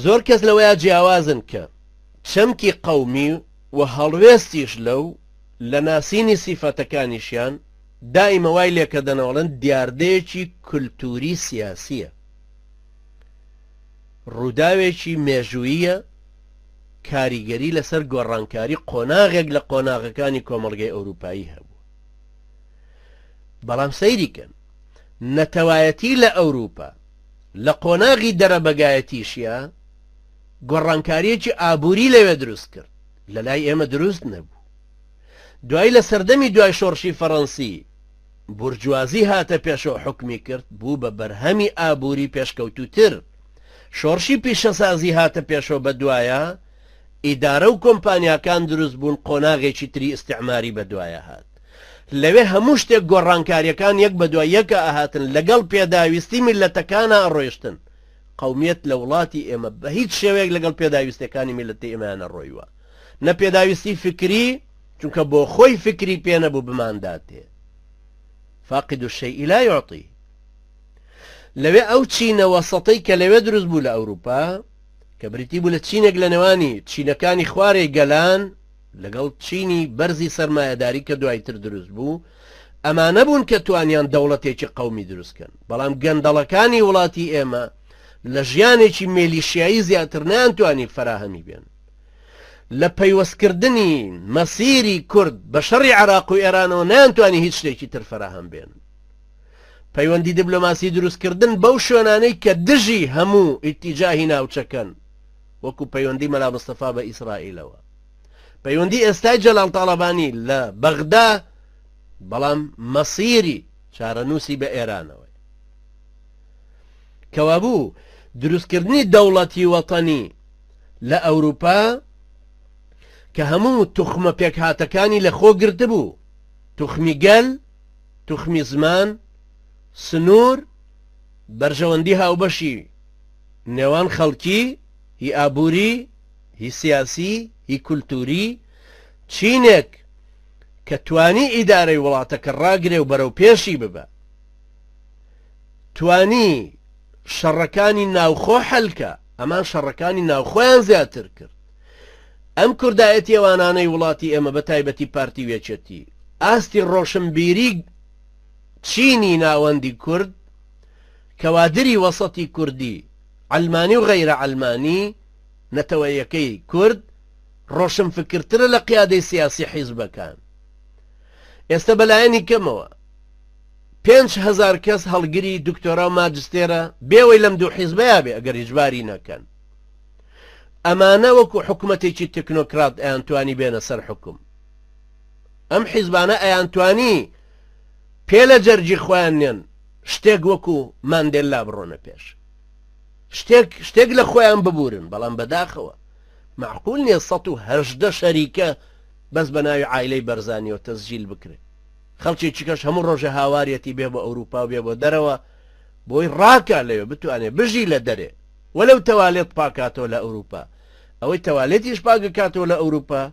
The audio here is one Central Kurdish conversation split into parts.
زۆر کەس لەوەیە جیاوازن کە چەمکی قەومی و هەڵوێستیش لەو لە ناسینی سیفەتەکانیشیان دائیمە وای لێکە دەنەوەڵن دیاردەیەکی کولتوری سیاسیە، ڕووداوێکی مێژوویە، کاریگەری لەسەر گۆڕانکاری قۆناغێک لە قۆناغەکانی کۆمەڵگەی ئەوروپایی هەبوو. بەڵام سەیریکەن نەتەوایەتی لە ئەوروپا لە قۆناغی دەرەبەگایەتیشیە گۆڕانکاریەکی ئابووری لەوێ دروست کرد، لە لای ئێمە دروست نەبوو. دوای لە سەردەمی دوای شۆڕشی فەڕەنسی بورجوازی هاتە پێشەوە حکمی کرد، بوو بە بەرهەمی ئابووری پێشکەوتوتر. شۆڕشی پیشەسازی هاتە پێشەوە بە دوایە، ئیدارە و کۆمپانیاکان دروست بوون، قۆناغێکی تری ئیستیعماری بە دوایە هات. لەوێ هەموو شتێک گۆڕانکاریەکان یەک بە دوای یەکە ئاهاتن، لەگەڵ پێداویستی میلەتەکانە ئەڕۆیشتن. قەومیەت لە وڵاتی ئێمە بە هیچ شێوەیەک لەگەڵ پێداویستەکانی میلەتی ئێمەیانە ڕۆیوە، نە پێداویستی فکری، چونکە بۆ خۆی فکری پێ نەبوو بمانداتێ. فاقد الشيء لا يعطي. لەوێ ئەو چینە وەسەطەی کە لەوێ دروست بوو لە ئەوروپا کە بریتی بوو لە چینێک لە نێوانی چینەکانی خوارێ گەلان لەگەڵ چینی بەرزی سەرمایەداری کە دوایتر دروست بوو، ئەمانە بوون کە توانیان دەوڵەتێکی قەومی دروستکەن. بەڵام گەندەڵەکانی وڵاتی ئێمە لە ژیانێکی مێلیشیایی زیاتر نانتوانی فەراهەمی بێن. لە پەیوەستکردنی مەسیری کورد بە شەڕی عێراق و ئێرانەوە نانتوانی هیچ شتێکی تر فەراهەم بێن. پەیوەندی دیبلۆماسی دروستکردن بەو شوێنانەی کە دژی هەموو ئیتیجاهی ناوچەکەن، وەکو پەیوەندی مەلا مستەفا بە ئیسرائیلەوە، پەیوەندی ئێستای جەلال تاڵەبانی لە بەغدا، بەڵام مەسیری چارەنووسی بە ئێرانەوە. کەوابوو دروستکردنی دەوڵەتی وەتەنی لە ئەوروپا کە هەموو توخمە پێکهاتەکانی لە خۆ گرتبوو، توخمی گەل، توخمی زمان، سنوور، بەرژەوەندی هاوبەشی نێوان خەڵکی، هی ئابووری، هی سیاسی، هی کولتوری، چینێک کە توانی ئیدارەی وڵاتەکە ڕاگرێ و بەرەو پێشی ببە، توانی شەڕەکانی ناوخۆ حەلکە، ئەمان شەڕەکانی ناوخۆیان زیاتر کرد. ئەم کوردایەتی ئەوانانەی وڵاتی ئێمە بە تایبەتی پارتی وێچێتی ئاستی ڕۆشنبیری چینی ناوەندی کورد، کەوادری وەسەتی کوردی ئەلمانی و غەیرە ئەلمانی، نەتەوەیەکەی کورد ڕۆشنفکرترە لە قیادەی سیاسی حیزبەکان. ئێستا بەلایەنی کەمەوە 5,000 کەس هەڵگری دکتۆرا و ماجستێرە بێوەی لەم دوو حیزبەیە بێ ئەگەر هیچباری نەکەن. ئەمانە وەکو حکومەتێکی تەکنۆکرات ئەیانتوانی بێنە سەر حکوم. ئەم حیزبانە ئەیانتوانی پێ لە جەرجی خۆیان نێن شتێک وەکو ماندێلا بڕۆنە پێش، شتێک لە خۆیان ببورن. بەڵام بەداخەوە معقول نییە 118 شەریکە بەس بە ناوی عایلەی بەرزانیەوە تەسجیل بکرێت. خەڵکی کەش هەموو ڕۆژە هاوارەتی بێ بە ئەوروپا و بێ بۆ دەرەوە بۆی ڕاکە لەوێ بتوانێت بژی لە دەرێ، وەلەو تەوالێت پاکاتەوە لە ئەوروپا. ئەوەی تەوالێتیش پاگەکاتەوە لە ئەوروپا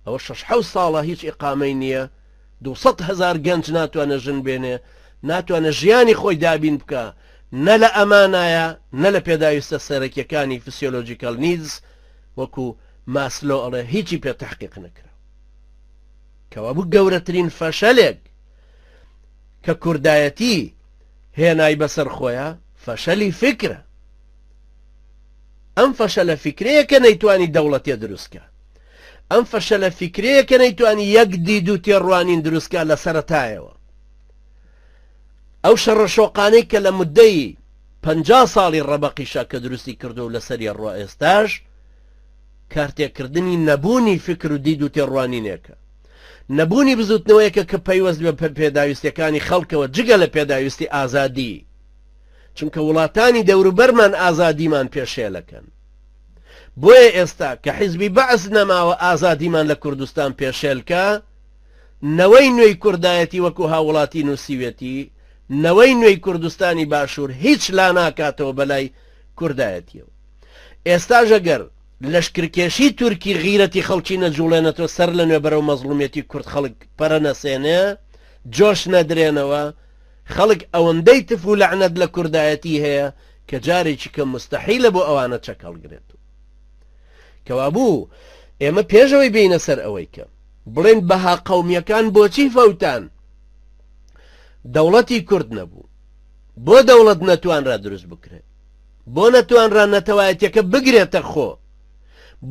ئەوە 6 ساڵە هیچ ئیقامەی نییە، 200,000 گەنج ناتوانە ژن بێنێ، ناتوانە ژیانی خۆی دابین بکە، نە لە ئەمانایە نە لە پێداویستە سەرەکیەکانی فسیۆلۆجیکەل نیدز وەکو ماسلۆ ئەڵێ هیچی پێ تەحقیق نەکرا. کەوابوو گەورەترین فەشەلێک کە کوردایەتی هێنای بەسەر خۆیە فەشەلی فکرە. ئەم فەشەلە فکرەیە کە نەیتوانی دەوڵەتێ دروستکە، ئەم فەشەلە فکرەیە کە نەیتوانی یەک دید و تێڕوانین دروستکە لە سەرەتایەوە. ئەو شەڕە شۆقانەی کە لە مودەی 50 ساڵی ڕەبەقیشە کە دروستی کردو لە سەری ڕۆ ئێستاش کارتێکردنی نەبوونی فکر و دید و تێڕوانینێکە، نەبوونی بزوتنەوەیەکە کە پەیوەست بە پێداویستەکانی خەڵکەوە جگە لە پێداویستی ئازادی، چونکە وڵاتانی دەوروبەرمان ئازادیمان پێشێلەکەن. بۆیە ئێستا کە حیزبی بەعس نەماوە ئازادیمان لە کوردستان پێشێلکە، نەوەی نوێی کوردایەتی وەکو هاوڵاتی نووسیوێتی، نەوەی نوێی کوردستانی باشوور هیچ لا ناکاتەوە بەلای کوردایەتیەوە. ئێستاژ ئەگەر لەشکرکێشی تورکی غیرەتی خەڵکی نەجوڵێنێتەوە سەر لە نوێ بەرەو مەزڵومیەتی کورد خەڵک پەرە نەسێنێ، جۆش نەدرێنەوە، خەڵک ئەوەندەی تف و لەعنەت لە کوردایەتی هەیە کە کە جارێکی کە مستەحیلە بۆ ئەوانە چەک هەڵگرێت کەوا بوو ئێمە پێشەوەی بینە سەر ئەوەی کە بڵێن بەها قەومیەکان بۆچی فەوتان دەوڵەتی کورد نەبوو بۆ دەوڵەت نەتوانرا دروست بکرێت بۆ نەتوانرا نەتەوایەتیەکە بگرێتە خۆ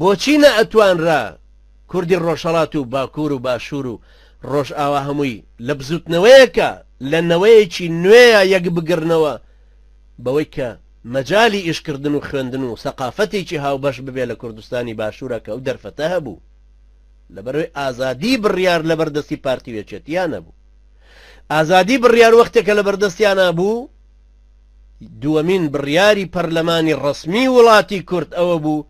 بۆچی نەئەتوانرا کوردی ڕۆژهەڵات و باکوور و باشوور و ڕۆژ ئاوا هەمووی لە بزوتنەوەیەکە لە نەوەیەکی نوێیە یەک بگرنەوە بەوەی کە مەجای ئیشکردن و خوێندن و سەقافەتێکی هاوبەش ببێ لە کوردستانی باشوورە کە ئەو دەرفەتە هەبوو لەبەرەوەی ئازادی بڕیار لە بەردەستی پارتی وێچێتیان نەبوو ئازادی بڕیار وەختێکە لە بەردەستیانە بوو دووەمین بڕیاری پەرلەمانی ڕەسمی وڵاتی کورد ئەوە بوو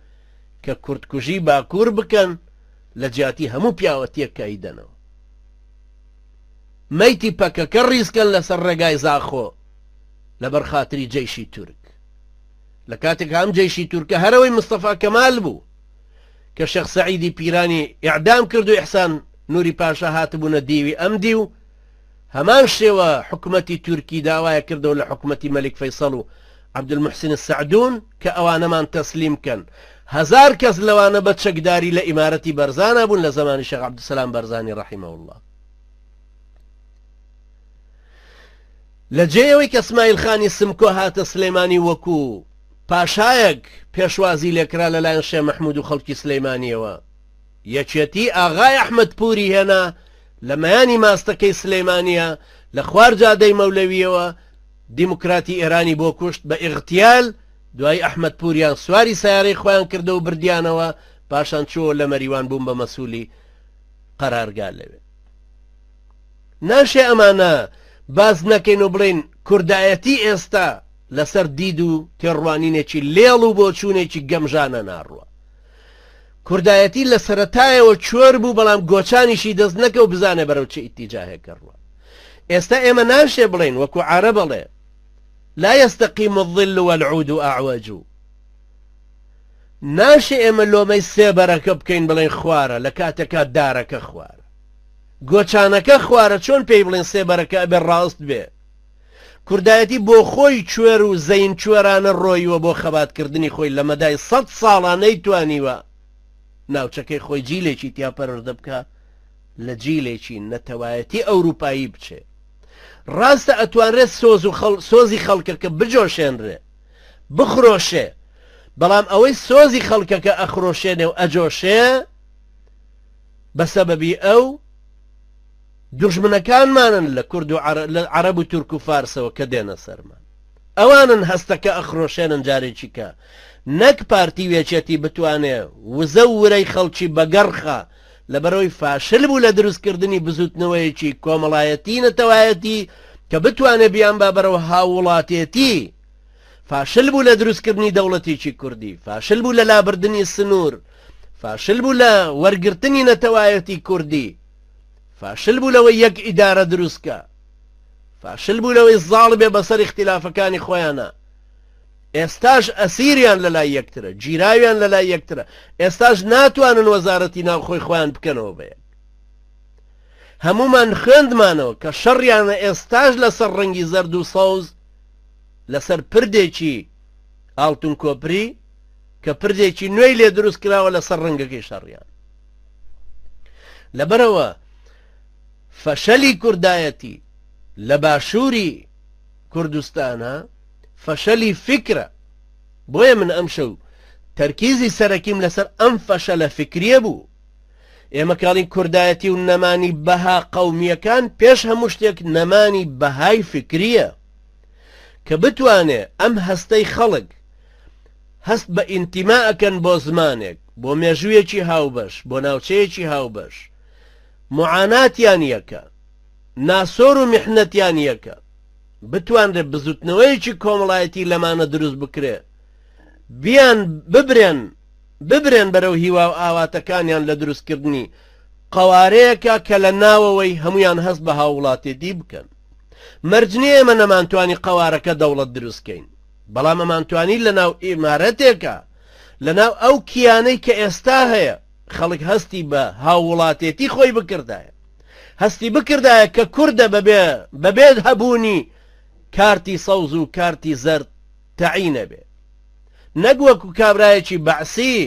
کە کوردکوژی باکوور بکەن لە جیاتی هەموو پیاوەتیەک کایدەنەوە مەیتی پەکەکە ڕیسکەن لەسەر ڕێگای زاخۆ لەبەر خاتری جەیشی تورک لە کاتێک هەم جەیشی تورکە هەرەوەی مستەفا کەمال بوو کە شێخ سەعیدی پیرانی ئیعدام کرد و ئیحسان نووری پاشا هاتبوونە دیوی ئەم دی و هەمان شێوە حکومەتی تورکی داوایە کردەوە لە حکومەتی مەلیک فەیسەڵ و عەبدولموحسین السەعدون کە ئەوانەمان تەسلیم کەن هەزار کەس لەوانە بە چەکداری لە ئیمارەتی بەرزانە بوون لە زمانی شێخ عەبدولسەلام بەرزانی ڕەحیمەه الله لە جێەوەی کە ئسماعیل خانی سمکۆ هاتە سلەیمانی وەکو پاشایەک پێشوازی لێکرا لەلایەن شێخ مەحموود و خەڵکی سلەیمانیەوە یەکێتی ئاغای ئەحمەد پووری هێنا لە مەیانی ماستەکەی سلەیمانیە لە خوارجادەی مەولەویەوە دیموکراتی ئێرانی بۆ کوشت بە ئیغتیال دوای ئەحمەد پووریان سواری سیارەی خۆیان کردە و بردیانەوە پاشان چووە لە مەریوان بوون بە مەسوولی قەرارگا لەوێ ناشێ ئەمانە باز نەکەین و بڵێن کوردایەتی ئێستا لەسەر دید و تێڕوانینێکی لێڵ و بۆچوونێکی گەمژانە ناڕوە کوردایەتی لە سەرەتایەوە چۆر بوو بەڵام گۆچانیشی دەست نەکە و بزانێ بەرەو چه ئیتیجاهێکە ڕوە ئێستا ئێمە ناشێ بڵێن وەکو عارە بڵێ لا يستقيم الظل والعود أعوج ناشێ ئێمە لۆمەی سێبەرەکە بکەین بڵێن خوارە لە کاتێکا دارەکە خوارە گۆچانەکە خوارە چۆن پێی بڵێن سێبەرەکە ئەبێ ڕاست بێ کوردایەتی بۆ خۆی کوێر و زەین کوێرانە ڕۆیوە بۆ خەباتکردنی خۆی لە مەدای 100 ساڵان نەیتوانیوە ناوچەکەی خۆی جیلێکی تیا پەروەردە بکە لە جیلێکی نەتەوایەتی ئەوروپایی بچێ ڕاستە ئەتوانرێت سۆزی خەڵکەکە بجۆشێنرێ بخرۆشێ بەڵام ئەوەی سۆزی خەڵکەکە ئەخرۆشێنێ و ئەجۆشێ بەسەبەبی ئەو دوژمنەکانمانن لە کورد و عەرەب و تورک و فارسەوە کە دێنە سەرمان ئەوانن هەستەکە ئەخرۆشێنن جارێکی کە نەک پارتی وێچێتی بتوانێ وزە ورەی خەڵکی بەگەڕخە لەبەرەوەی فاشل بوو لە دروستکردنی بزوتنەوەیەکی کۆمەڵایەتی نەتەوایەتی کە بتوانێ بیان با بەرەوە هاوڵاتێتی فاشل بوو لە دروستکردنی دەوڵەتێکی کوردی فاشل بوو لە لابردنی سنوور فاشل بوو لە وەرگرتنی نەتەوایەتی کوردی فاشل بوو لەوەی یەک ئیدارە دروستکە فاشل بوو لەوەی زاڵ بێ بەسەر اختلافەکانی خۆیانە ئێستاش ئەسیریان لەلای یەکترە گیراویان لەلای یەکترە ئێستاش ناتوانن وەزارەتی ناوخۆی خۆیان بکەنەوە بەیەک هەمومان خوێندمانەوە کە شەڕیانە ئێستاش لەسەر ڕەنگی زەرد و سەوز لەسەر پردێکی ئاڵتون کۆپری کە پردێکی نوێی لێ دروست کراوە لەسەر ڕەنگەکەی شەڕیان لەبەرەوە فەشەلی کوردایەتی لە باشووری کوردستانە فەشەلی فکرە بۆیە من ئەم شەو تەرکیزی سەرەکیم لەسەر ئەم فەشەلە فکریە بوو ئێمە کاڵین کوردایەتی و نەمانی بەها قەومیەکان پێش هەموو شتێک نەمانی بەهای فکریە کە بتوانێ ئەم هەستەی خەڵک هەست بە ئینتیماءەکەن بۆ زمانێک بۆ مێژوویەکی هاوبەش بۆ ناوچەیەکی هاوبەش معاناتیان یەکە ناسۆر و میحنەتیان یەکە بتوانرێت بزوتنەوەیەکی کۆمەڵایەتی لەمانە دروست بکرێ بیان ببرێن بەرەو هیوا و ئاواتەکانیان لە دروستکردنی قەوارەیەکە کە لە ناوەوەی هەمویان هەست بە هاوڵاتێتی بکەن مەرجنی ئێمە نەمانتوانی قەوارەکە دەوڵەت دروستکەین بەڵام ئەمانتوانی لە ناو ئیمارەتێکە لە ناو ئەو کیانەی کە ئێستا هەیە خەڵک هەستی بە هاوڵاتێتی خۆی بکردایە هەستی بکردایە کە کوردە بەبێت هەبوونی کارتی سەوز و کارتی زەرد تەعینە بێ، نەک وەکو کابرایەکی بەعسی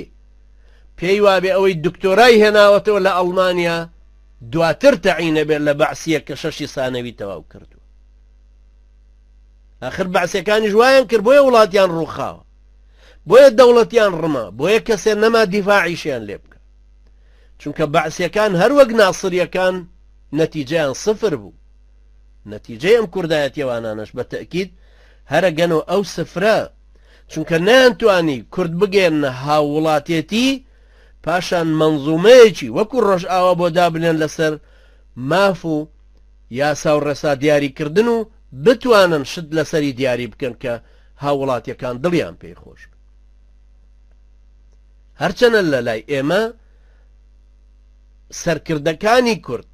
پێی وابێ ئەوەی دکتۆرای هێناوەتەوە لە ئەڵمانیا دواتر تەعینە بێت لە بەعسیە کە 6 سانەوی تەواو کردووە. آخر بەعسیەکانی ژوایان کرد بۆیە وڵاتیان ڕووخاوە، بۆیە دەوڵەتیان ڕما، بۆیە کەسێ نەما دیفاعیشیان لێ بکە، چونکە بەعسیەکان هەروەک ناسریەکان نەتیجەیان سفر بوو. نەتیجەی ئەم کوردایەتیەوانانش بە تەکید هەرە گەنەوە ئەو سفرە، چونکە نەیانتوانی کورد بگێنە هاووڵاتێتی پاشان منزومەیەکی وەکو ڕۆژئاوا بۆ دابنێن لەسەر ماف و یاسا و ڕێسا دیاریکردن و بتوانن شت لەسەری دیاری بکەن کە هاوڵاتیەکان دڵیان پێی خۆش. هەرچەنە لە لای ئێمە سەرکردەکانی کورد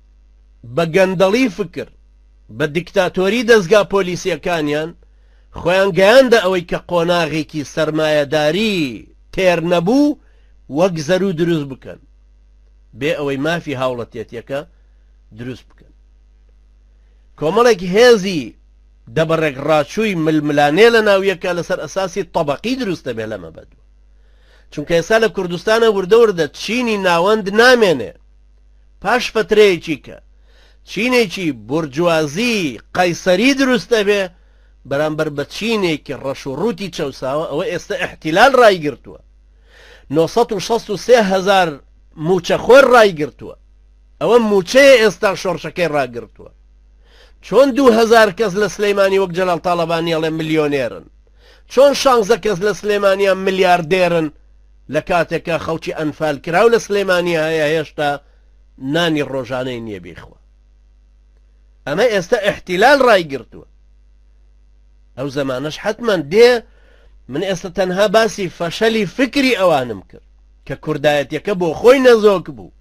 بە گەندەڵی فکر بە دیکتاتۆری دەستگا پۆلیسیەکانیان خۆیان گەیاندە ئەوەی کە قۆناغێکی سەرمایەداری تێر نەبوو وەک زەرو دروست بکەن بێ ئەوەی مافی هاوڵەتێتیەکە دروست بکەن. کۆمەڵێک هێزی دەبڕێک ڕاچووی ململانێ لە ناویەکە لەسەر ئەساسی تەبەقی دروستە بێ لەمە بەدووە، چونکە ئێستا لە کوردستانە وردەوردە چینی ناوەند نامێنێ پاش فترەیەکی کە چینێکی بورجوازی قەیسەری دروستە بێ بەرامبەر بە چینێکی ڕەش و ڕووتی چەوساوە ئەوە ئێستا احتیلال ڕایگرتووە، 960,000 موچەخۆر ڕایگرتووە، ئەوە موچەیە ئێستا شۆڕشەکەی ڕاگرتووە. چۆن 2000 کەس لە سلەیمانی وەک جەلال تاڵەبانی ئەڵێ ملیۆنێرن، چۆن 16 کەس لە سلەیمانیان ملیاردێرن لە کاتێکە خەڵکی ئەنفال کراو لە سلەیمانی هەیە هێشتا نانی ڕۆژانەی نییە بیخوا. ئەمە ئێستا احتیلال ڕایگرتووە. ئەو زەمانەش حتمەن دێ من ئێستا تەنها باسی فەشەلی فکری ئەوانم کرد کە کوردایەتیەکە بۆ خۆی نەزۆک بوو.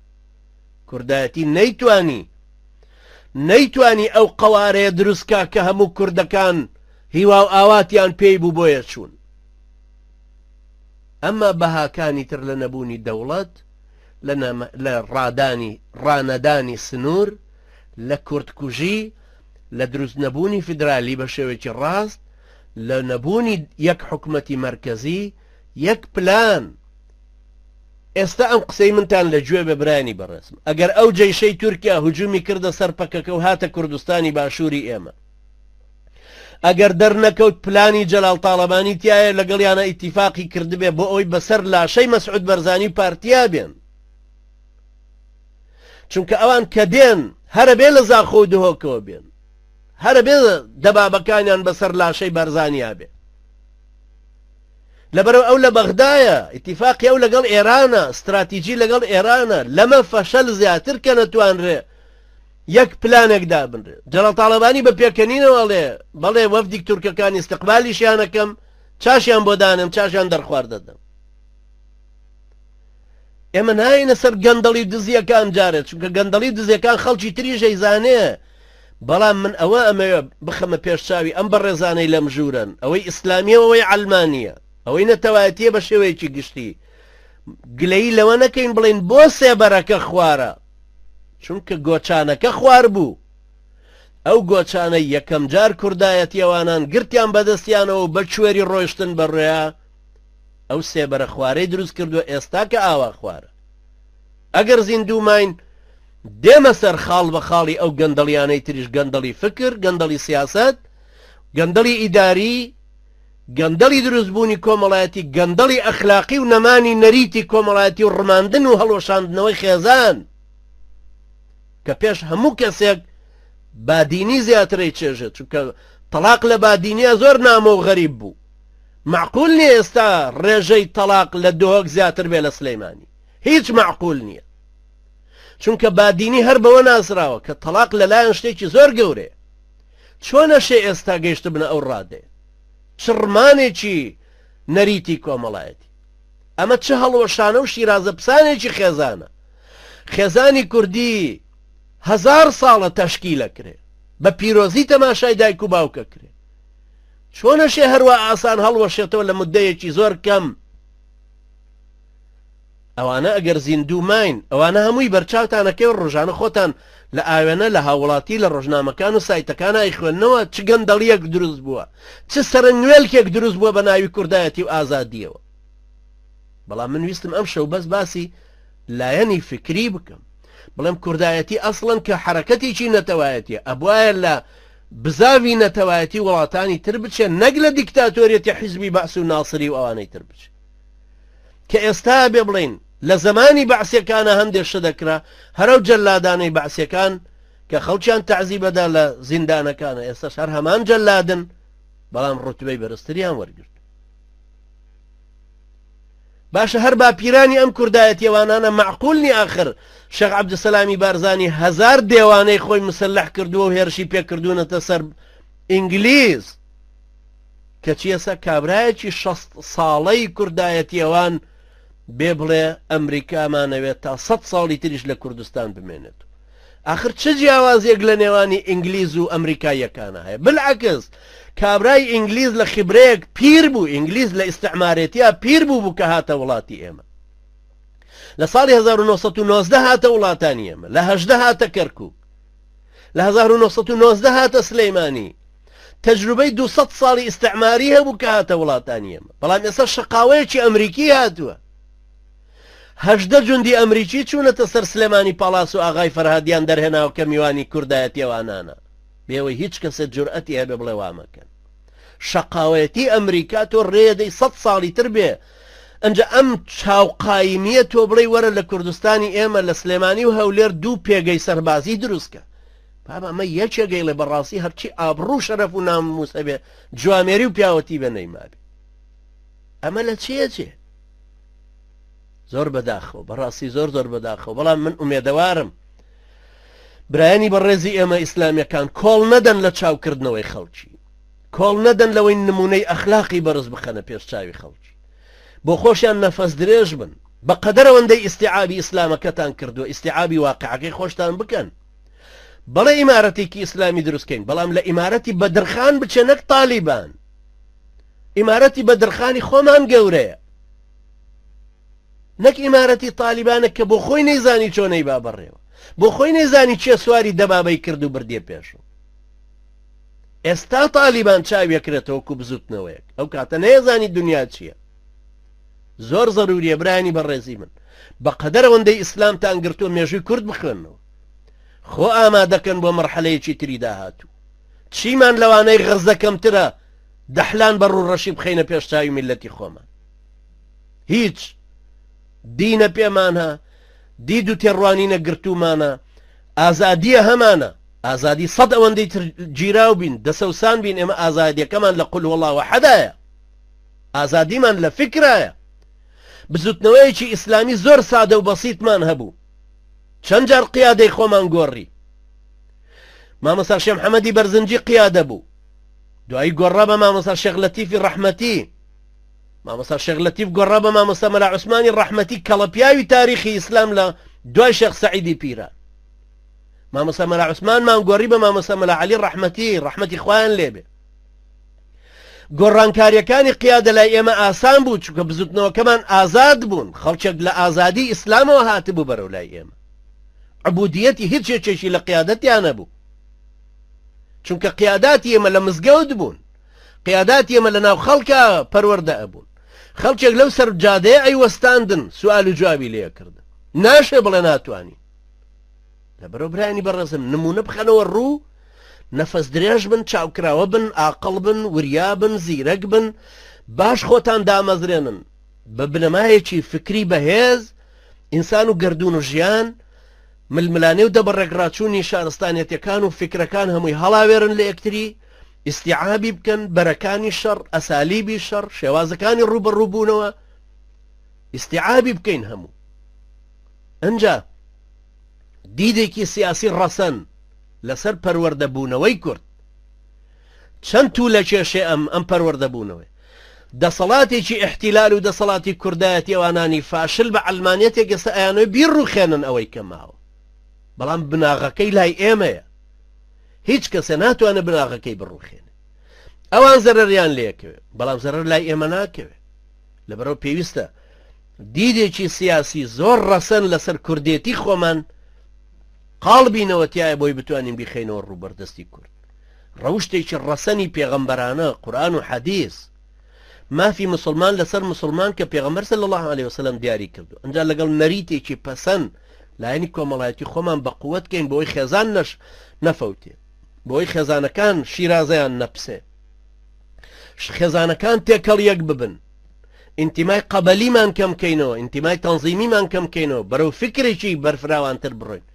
کوردایەتی نەیتوانی ئەو قەوارەیە دروستکە کە هەموو کوردەکان هیوا و ئاواتیان پێی بوو بۆیە چوون. ئەمما بەهاکانی تر لە نەبوونی دەوڵەت، لە ڕانەدانی سنوور، لە کوردکوژی، لە دروست نەبوونی فیدرالی بە شێوەیەکی ڕاست، لە نەبوونی یەک حکومەتی مەرکەزی، یەک پلان. ئێستا ئەم قسەی منتان لە گوێ بەبرانی بەڕێسم، ئەگەر ئەو جەیشەی تورکیا هجومی کردە سەر پەکەکە و هاتە کوردستانی باشووری ئێمە، ئەگەر دەرنەکەوت پلانی جەلال تاڵەبانی تایە لەگەڵیانە ئیتیفاقی کردبێ بۆ ئەوی بەسەر لاشەی مەسعود بەرزانی پارتیا بێن، چونکە ئەوان کە دێن هەرە بێ لە زاخۆ و دهۆکەوە بێن، هەرە بێ دەبابەکانیان بەسەر لاشەی بەرزانیا بێ. لەبەرەوە ئەو لە بەغدایە ئیتیفاقی ئەو لەگەڵ ئێرانە، استراتیجی لەگەڵ ئێرانە، لەمە فەشەل زیاتر کە نەتوانرێ یەک پلانێکدا بنرێ. جەلال تاڵەبانی بە پێکەنینەوەڵێ بەڵێ وەفدی تورکەکانی استقبالیشیانەکەم، چاشیان بۆ دانم، چاشیان دەرخوارد دەدەم. ئێمە ناینە سەر گەندەڵی دزیەکان جارێت، چونکە گەندەڵی دزیەکان خەڵکی تریژەی زانێ، بەڵام من ئەوە ئەمەوێ بخەمە پێشچاوی ئەم بەڕێزانەی لەم ژوورن، ئەوەی ئیسلامیە و ئەوەی عەلمانیە، ئەوەی نەتەوایەتیە بە شێوەیەکی گشتی. گلەیی لەوە نەکەین بڵێن بۆ سێبەرەکە خوارە، چونکە گۆچانەکە خوار بوو. ئەو گۆچانە یەکەم جار کوردایەتیەوانان گرتیان بەدەستیانەوە بە کوێری ڕۆیشتن بەڕێیا ئەو سێبەرە خوارەی دروست کردووە ئێستا کە ئاوا خوارە. ئەگەر زیندووماین دێمە سەر خاڵ بە خاڵی ئەو گەندەڵیانەی تریش، گەندەڵی فکر، گەندەڵی سیاست، گەندەڵی ئیداری، گەندەڵی دروستبوونی کۆمەڵایەتی، گەندەڵی ئەخلاقی و نەمانی نەریتی کۆمەڵایەتی و ڕماندن و هەڵۆشاندنەوەی خێزان کە پێش هەموو کەسێک بادینی زیاترەی چێژێت، چونکە تەلاق لە بادینیە زۆر نامە و غەریب بوو. معقول نییە ئێستا ڕێژەی تەلاق لە دۆهۆک زیاتر بێ لە سلەیمانی، هیچ معقول نییە، چونکە بادینی هەر بەوە ناسراوە کە تەلاق لەلایەن شتێکی زۆر گەورەیە. چۆنەشێ ئێستا گەیشتە بنە ئەو ڕادێ؟ چ ڕمانێکی نەریتی کۆمەڵایەتی؟ ئەمە چه هەڵوەشانە و شیرازە پسانێکی خێزانە. خێزانی کوردی 1000 ساڵە تەشکیلە کرێ، بە پیرۆزی تەماشای دایک و باوکە کرێ. چۆنەشێ هەروە ئاسان هەڵوەشێتەوە لە مدەیەکی زۆر کەم؟ ئەوانە ئەگەر زیندوو ماین ئەوانە هەمووی بەرچاوتانەکەی ڕۆژانە خۆتان لە ئاوێنە لە هاوڵاتی لە ڕۆژنامەکان و سایتەکان ئایخوێننەوە چ گەندەڵیەک دروست بووە چ سەرنگوێلکێک دروست بووە بە ناوی کوردایەتی و ئازادیەوە. بەڵام من ویستم ئەم شەو بەس باسی لایەنی فکری بکەم بڵێم کوردایەتی ئەسڵەن کە حرەکەتێکی نەتەوایەتیە ئەبوایە لە بزاوی نەتەوایەتی وڵاتانی تر بچێ نەک لە دیکتاتۆریەتی حیزبی بەعس و ناسری و ئەوانەی تر بچێ کە ئێستا بێ بڵین لە زمانی بەعسیەکانە هەندێک شە دەکرا هەرو جەلادانەی بەعسیەکان کە خەڵکیان تەعزیبەدا لە زیندانەکانە ئێستاش هەر هەمان جەلادن بەڵام ڕوتبەی بەرزتریان وەرگرت. باشە هەر باپیرانی ئەم کوردایەتیەوانانە معقولنی ئاخر شێخ عەبدولسەلامی بارزانی 1000 دێوانەی خۆی مسلح کردووە و هێرشی پێکردوونەتە سەر ئینگلیز کە چیەسە کابرایەکی 60 ساڵەی کوردایەتیەوان بێ بڵێ ئەمریکامانەوێت تا 100 ساڵی تریش لە کوردستان بمێنێت. آخر چه جیاوازێک لە نێوانی ئینگلیز و ئەمریکایەکانە هەیە؟ بالعکس کابرای ئینگلیز لە خبرەیەک پیر بوو، ئینگلیز لە ئیستعمارێتیا پیر بوو کە هاتە وڵاتی ئێمە. لە ساڵی 1990 هاتە وڵاتانی ئێمە، لە 18 هاتە کەرکووک، لە 1990 هاتە سلەیمانی. تەجروبەی 200 ساڵی ئیستعماری هەبوو کە هاتە وڵاتانی ئێمە. بەڵام ئێستا شقاوەیەکی ئەمریکی هاتووە. 18 جوندی ئەمریکی چوونەتە سەر سلێمانی پاڵاس و ئاغای فەرهادیان دەرهێناوە کە میوانی کوردایەتیەوانانە بێەوەی هیچ کەسە جورئەتی هەبێ بڵێ وامەکەن. شقاوەتی ئەمریکا تۆ ڕێدەی 100 ساڵی تر بێ ئەنجا ئەم چاوقایمیە تۆ بڵێ وەرە لە کوردستانی ئێمە لە سلێمانی و هەولێر 2 پێگەی سەربازی دروستکە. بابا ئەمە یەکێگەی لە بەڕاستی هەرچی ئابڕوو شەرەف و ناموسە بێ جوامێری و پیاوەتی بە نەیمابێ. ئەمە لە چێ؟ زۆر بەداخەوە بەڕاستی زۆر بەداخەوە. بەڵام من ئومێدەوارم برایانی بەڕێزی ئێمە ئیسلامیەکان کۆڵ نەدەن لە چاوکردنەوەی خەڵکی، کۆڵ نەدەن لەوەی نمونەی ئەخلاقی بەرز بخەنە پێش چاوی خەڵکی، بۆ خۆشیان نەفەس درێژ بن بە قەدەرەوەندەی ئیستیعابی ئیسلامەکەتان کردووە ئیستیعابی واقعەکەی خۆشتان بکەن. بەڵێ ئیمارەتێکی ئیسلامی دروستکەین بەڵام لە ئیمارەتی بەدرخان بچێ نەک تالیبان. ئیمارەتی بەدرخانی خۆمان گەورەیە نەک ئیمارەتی تالیبانە کە بۆ خۆی نەیزانی چۆنەی با بەڕێوە، بۆ خۆی نەیزانی چێ سواری دەبابەی کرد و بردێ پێشوو. ئێستا تالیبان چاویەکرێتەوە کو بزوتنەوەیەک ئەو کاتە نەیەزانی دنیا چییە. زۆر زەروریە برایانی بەڕێزی من بە قەدەرەوەندەی ئیسلامتان گرتووە مێژووی کورد بخوێنەوە، خۆ ئامادەکەن بۆ مەرحەلەیەکی تری داهاتوو. چیمان لەوانەی غەزەکەمترە دەحلان بەڕوو ڕەشی بخەینە پێش چاوی میلەتی خۆمان؟ هیچ. دینە پێمانە، دید و تێڕوانینە گرتومانە، ئازادیە هەمانە، ئازادی 100 ئەوەندەی تر گیراو بین دەسەوسان بین ئێمە ئازادیەکەمان لە قول وەڵاوە حەدایە، ئازادیمان لە فکرایە. بزوتنەوەیەکی ئیسلامی زۆر سادە و بەسیتمان هەبوو، چەند جار قیادەی خۆمان گۆڕی. مامۆستا شێخ محەممەدی بەرزنجی قیادە بوو، دوایی گۆڕا بە مامۆستا شێخ لەتیفی ڕەحمەتی، مامۆستا شێخ لەتیف گۆڕا بە مامۆستا مەلا عوسمانی ڕەحمەتی کەڵەپیاوی تاریخی ئیسلام لە دوای شێخ سەعیدی پیران. مامۆستا مەلا عوسمانمان گۆڕی بە مامۆستا مەلا عەلی ڕەحمەتی خوایان لێبێ. گۆڕانکاریەکانی قیادە لای ئێمە ئاسان بوو چونکە بزوتنەوەکەمان ئازاد بوون، خەڵکێک لە ئازادی ئیسلامەوە هاتبوو بەرەو لای ئێمە. عبودیەتی هیچ یەکێکی لە قیادەتیان نەبوو چونکە قیاداتی ئێمە لە مزگەوت بوون، قیاداتی ئێمە لە ناو خەڵکە پەروەردە ئەبوون. خەڵکێک لەو سەر جادەیە ئەیوەستاندن سوال و جوابی لێکردن، ناشێ بڵێ ناتوانی. لەبەرەوە برایانی بەڕێزم نمونە بخەنەوە ڕوو، نەفەس درێژ بن، چاوکراوە بن، عاقڵ بن، وریا بن، زیرەک بن، باش خۆتان دامەزرێنن بە بنەمایەکی فکری بەهێز، ئینسان و گەردون و ژیان، ململانێ و دەبڕێکڕاچوونی شارستانیەتەکان و فکرەکان هەمووی هەڵاوێرن لە یەکتری، ئیستیعابی بکەن بەرەکانی شەڕ، ئەسالیبی شەڕ، شێوازەکانی ڕوبەڕووبوونەوە ئیستیعابی بکەین هەموو. ئەنجا دیدێکی سیاسی ڕەسەن لەسەر پەروەردەبوونەوەی کورد چەند تو لە کێشێ ئەم پەروەردەبوونەوەی دەسەڵاتێکی احتیلال و دەسەڵاتی کوردایەتی ئەوانانی فاشل بە عەلمانیەتێک ئێستا ئەیانەوەی بیرڕوخێنن ئەوەی کە ماوە، بەڵام بناغەکەی لای ئێمەیە، هیچ کەسە ناتوانێت بناغەکەی بڕوخێنێ. ئەوان زەرەریان لێکەوێ بەڵام زەرەر لای ئێمە ناکەوێ. لەبەرەوە پێویستە دیدێکی سیاسی زۆر ڕەسەن لەسەر کوردێتی خۆمان قاڵبینەوەتیایە بۆی بتوانین بیخینەوە ڕووبەردەستی کورد ڕەوشتێکی ڕەسەنی پێغەمبەرانە قورئان و حەدیث مافی مسلمان لەسەر مسلمان کە پێغەمبەر صلی الله عليه وسلم دیاری کردو ئەنجا لەگەڵ نەریتێکی پەسەند لایەنی کۆمەڵایەتی خۆمان بە قووەت کەین بۆی خێزان نەفەوتێ بۆی خێزانەکان شیرازەیان نەپسێ خێزانەکان تێکەڵ یەک ببن ئینتیمای قەبەلیمان کەم کەینەوە ئینتیمای تەنزیمیمان کەم کەینەوە بەرەو فکرێکی بەرفراوانتر بڕۆین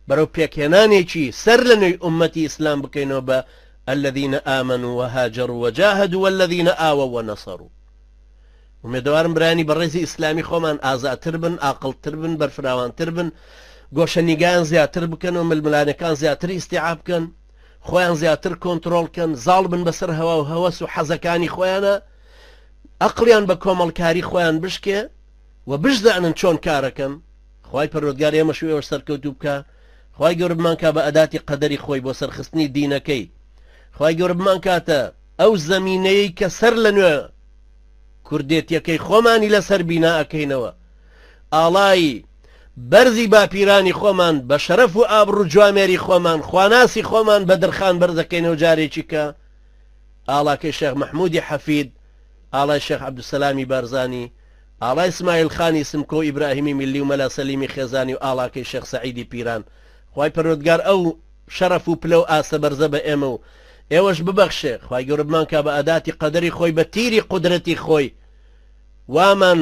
بەرەو پێکهێنانێکی سەر لە نوێی ئومەتی ئیسلام بکەینەوە بە الذين آمنوا وهاجروا وجاهدوا والذين آووا ونصروا ومێدەوارم برانی بەڕێزی ئیسلامی خۆمان ئازاتر بن ئاقڵتر بن بەرفراوانتر بن گۆشەنیگان زیاتر بکەن و ململانەکان زیاتر ئیستیعاب بکەن خۆیان زیاتر کۆنتڕۆڵکەن زاڵ بن بەسەر هەوا و هەوەس و حەزەکانی خۆیانە ئەقلیان بە کۆمەڵکاری خۆیان بشکێ و بشدانن چۆن کارەکەن خوای پەروەردگار ئێمە شوێوە سەرکەوتوو بکە خوای گەورە بمانکە بە ئەداتی قەدەری خۆی بۆ سەرخستنی دینەکەی خوای گەورە بمان کاتە ئەو زەمینەیەی کە سەر لە نوێ کوردێتیەکەی خۆمانی لەسەر بینا ئەکەینەوە ئاڵای بەرزی باپیرانی خۆمان بە شەرەف و ئابڕوو جوامێری خۆمان خواناسی خۆمان بە دەرخان بەرزەکەینەوە جارێکی کە ئاڵاکەی شێخ مەحموودی حەفید ئاڵای شێخ عەبدولسەلامی بارزانی ئاڵای اسماعیل خانی سمکۆ ئیبراهیمی میلی و مەلا سەلیمی خێزانی و ئاڵاکەی شێخ سەعیدی پیران خوای پەروەردگار ئەو شەرەف و پلە و ئاسە بەرزە بە ئێمە و ئێوەش ببەخشێ خوای گەورە بمانکە بە ئەداتی قەدەری خۆی بە تیری قودرەتی خۆی وامان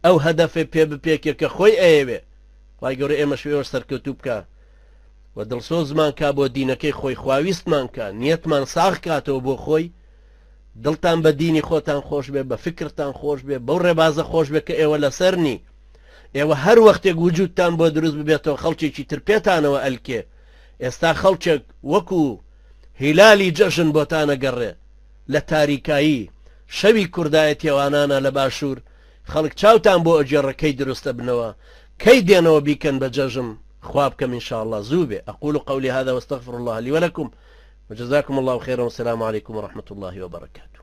ئەو هەدەفێ پێ بپێکێ کە خۆی ئەیەوێ خوای گەورە ئێمە شوێوە سەرکەوتوو بکە و دڵسۆزمان کا بۆ دینەکەی خۆی خواویستمان کە نیەتمان ساغ کاتەوە بۆ خۆی دڵتان بە دینی خۆتان خۆش بێ بە فکرتان خۆش بێ بەو ڕێبازە خۆش بێ کە ئێوە لەسەرنی ئێوە هەر وەختێک وجودتان بۆ دروست ببێتەوە خەڵکێکی تر پێتانەوە ئەلکێ ئێستا خەڵکێک وەکو هیلالی جەژن بۆتانە گەڕێ لە تاریکایی شەوی کوردایەتیێوانانە لە باشوور خەڵک چاوتان بۆ ئەجێڕەکەی دروستە بنەوە كي دينوا بيكن بجاجم خوابكم إن شاء الله زوبة. أقول قولي هذا واستغفر الله لي ولكم وجزاكم الله خيرا والسلام عليكم ورحمة الله وبركاته.